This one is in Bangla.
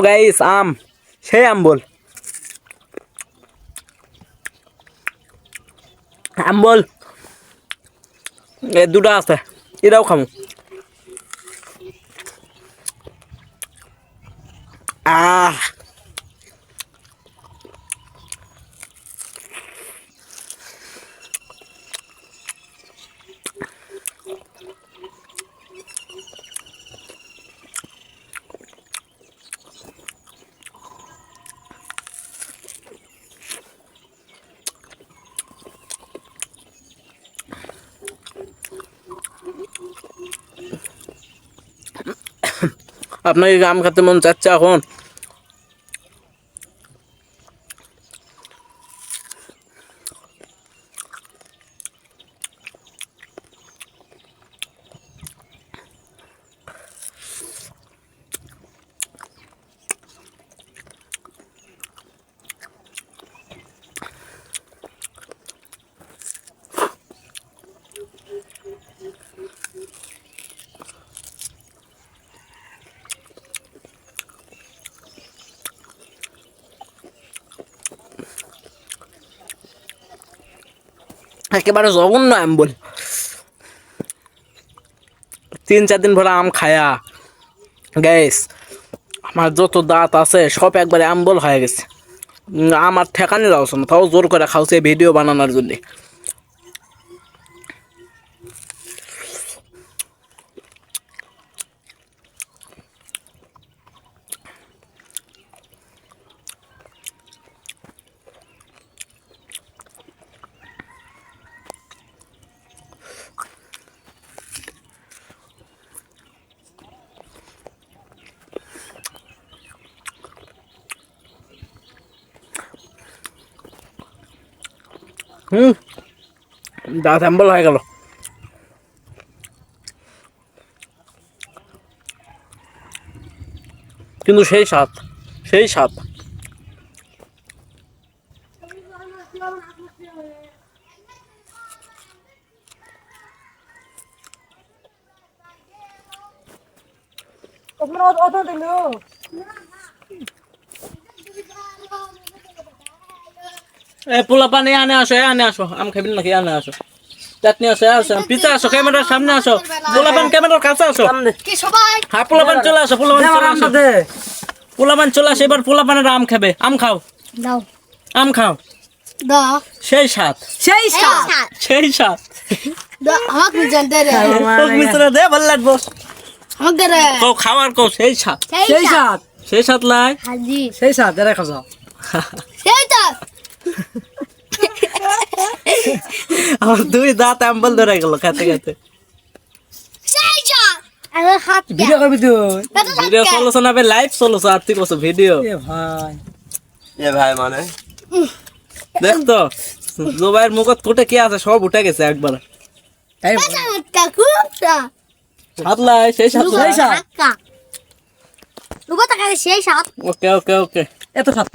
গাইস আম সেই আম বল এ দুটো আছে এটাও খামু আহ আপনাকে আম খেতে মন চাচ্ছে এখন একেবারে জঘন্য আম বল 3-4 দিন ভরে আম খায়া গ্যাস আমার যত দাঁত আছে সব একবারে আম্বল হয়ে গেছে আমার ঠেকানি যাচ্ছে না তাও জোর করে খাওয়াছে ভিডিও বানানোর জন্য দাঁত আম্বল হয়ে গেল কিন্তু সেই স্বাদ পোলা পানি আনে আসো আম খাবেন নাকি আনে আসো চাটনি আসো পিছা আসো ক্যামেরার সামনে আসো পোলা পান ক্যামেরার কাছে আসো হ্যাঁ পোলা পান চলে আসো পোলা পান চলে আসো এবার পোলা পানের আম খাবে আম খাও আম খাও সেই স্বাদ দে ভালো লাগবো খাওয়ার কো সেই স্বাদ লাই সেই সাথ দেখা যাও আমার দুই দাঁত আম্বল ধরে গেল খেতে ভিডিও করবি তুই ভিডিও চলছে না লাইভ চলছে আর তুই কস ভিডিও ভাই মানে দেখ তো জোবাইয়ের মুখত কোটে কি আছে সব উঠে গেছে একবার সাতলাই সেই সাত সেই সাথ ওকে এত সাত